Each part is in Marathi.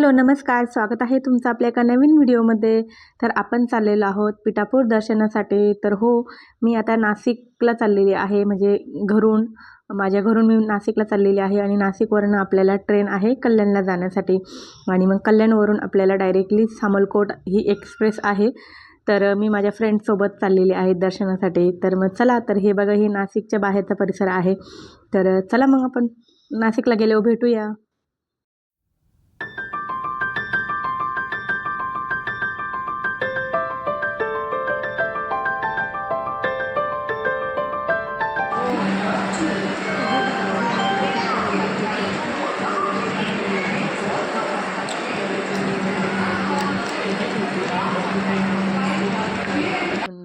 हॅलो नमस्कार, स्वागत आहे तुमचं आपल्या एका नवीन व्हिडिओमध्ये. तर आपण चाललेलो आहोत पिठापूर दर्शनासाठी. तर हो, मी आता नाशिकला चाललेली आहे, म्हणजे माझ्या घरून मी नाशिकला चाललेली आहे आणि नाशिकवरून आपल्याला ट्रेन आहे कल्याणला जाण्यासाठी. आणि मग कल्याणवरून आपल्याला डायरेक्टली सामलकोट ही एक्सप्रेस आहे. तर मी माझ्या फ्रेंडसोबत चाललेली आहे दर्शनासाठी. तर मग चला, तर हे बघा, हे नाशिकच्या बाहेरचा परिसर आहे. तर चला मग आपण नाशिकला गेल्यावर भेटूया.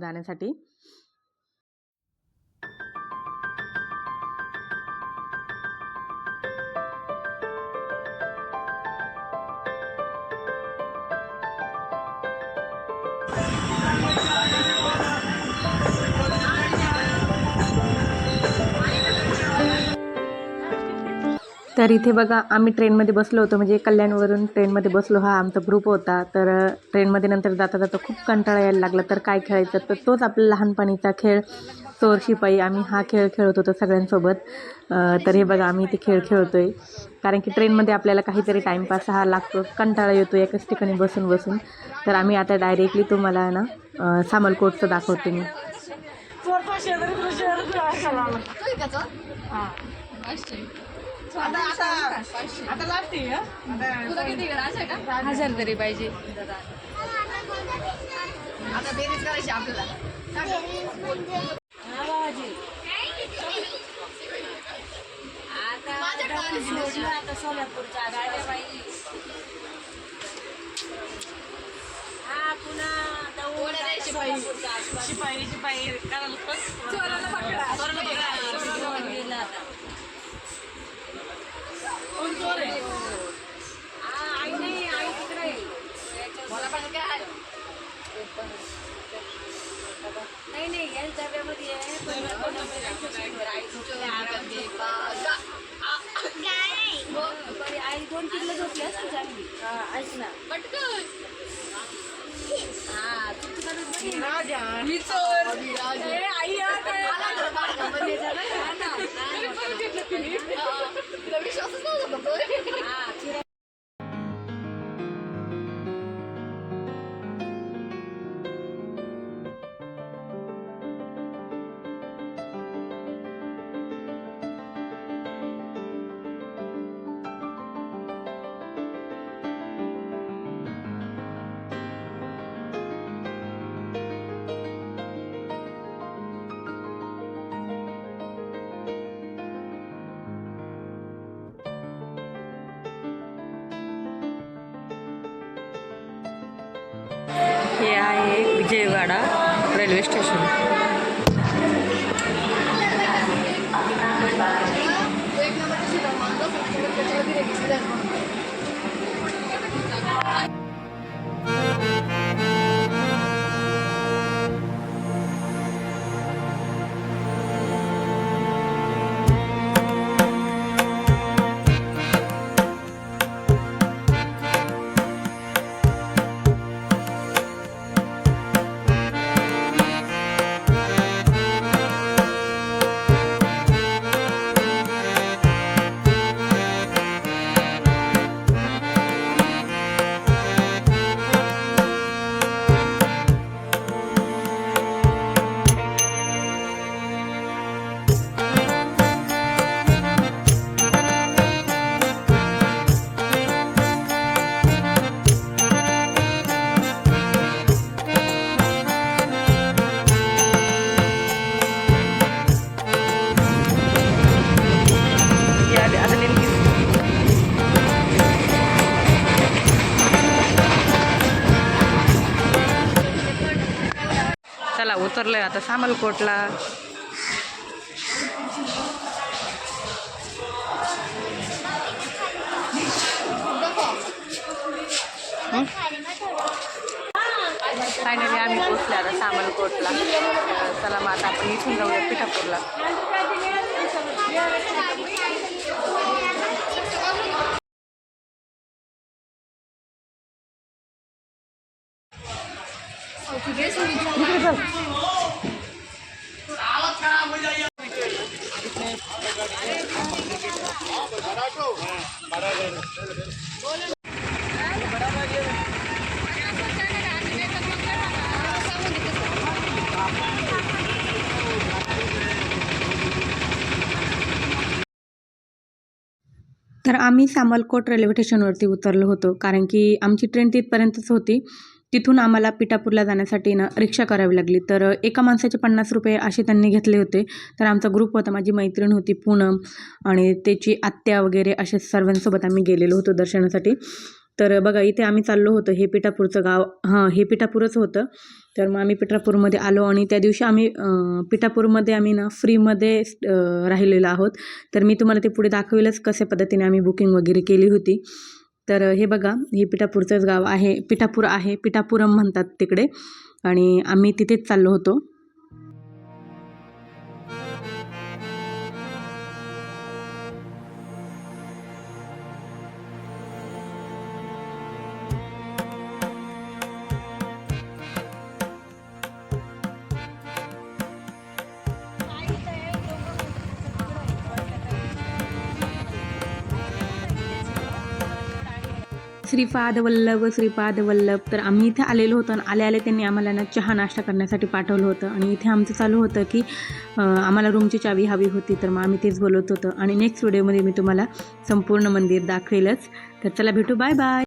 जाण्यासाठी तर इथे बघा, आम्ही ट्रेनमध्ये बसलो होतो, म्हणजे कल्याणवरून ट्रेनमध्ये बसलो. हा आमचा ग्रुप होता. तर ट्रेनमध्ये नंतर जाता जाता खूप कंटाळा यायला लागला. तर काय खेळायचं, तर तोच आपला लहानपणीचा खेळ चोर शिपाई. आम्ही हा खेळ खेळत होतो सगळ्यांसोबत. तर हे बघा, आम्ही इथे खेळ खेळतो आहे, कारण की ट्रेनमध्ये आपल्याला काहीतरी टाईमपास हा लागतो, कंटाळा येतो एकाच ठिकाणी बसून बसून. तर आम्ही आता डायरेक्टली तुम्हाला ना सामलकोटचं दाखवते मी. हजार तरी पाहिजे. आता बेरीज करायची आपल्याला. आता सोलापूरच्या गाड्या पाहिजे. हा पुन्हा शिपाई चोराला पकडा. गेला आता. कोण चोर आहे? आई नाही, आई तिकडे. मला पण काय नाही यांच्या डब्यामध्ये आहे. आई 2 किलो झोपली असते चांगली. ऐक ना पटकन. हा तुमची चोर आई विश्वासच नव्हता. हे आहे विजयवाडा रेल्वे स्टेशन. चला, उतरलोय आता सामलकोटला. फायनली आम्ही पोहोचले आता सामलकोटला. चला मग आता आपण इथून जाऊया पिठापूरला. तर आम्ही सामलकोट रेल्वे स्टेशनवरती उतरलो होतो, कारण की आमची ट्रेन तिथपर्यंतच होती. तिथून आम्हाला पिठापूरला जाण्यासाठी ना रिक्षा करावी लागली. तर एका माणसाचे 50 रुपये असे त्यांनी घेतले होते. तर आमचा ग्रुप होता, माझी मैत्रीण होती पूनम आणि त्याची आत्या वगैरे अशा सर्वांसोबत आम्ही गेलेलो होतो दर्शनासाठी. तर बघा इथे आम्ही चाललो होतो, हे पिठापूरचं गाव, हे पिठापूरच होतं. तर मग आम्ही पिठापूरमध्ये आलो आणि त्या दिवशी आम्ही पिठापूरमध्ये आम्ही ना फ्रीमध्ये राहिलेलो आहोत. तर मी तुम्हाला ते पुढे दाखवेलच कशा पद्धतीने आम्ही बुकिंग वगैरे केली होती. तर हे बघा, हे पिठापूरचंच गाव आहे, पिठापूर आहे, पिठापुरम म्हणतात तिकडे, आणि आम्ही तिथेच चाललो होतो. श्रीपाद वल्लभ, श्रीपाद वल्लभ. तर आम्ही इथे आलेलो होतो आणि आले आले त्यांनी आम्हाला ना चहा नाश्ता करण्यासाठी पाठवलं होतं. आणि इथे आमचं चालू होतं की आम्हाला रूमची चावी हवी होती, तर मग आम्ही तेच बोलत होतो. आणि नेक्स्ट व्हिडिओमध्ये मी तुम्हाला संपूर्ण मंदिर दाखवेलच. तर चला भेटू, बाय बाय.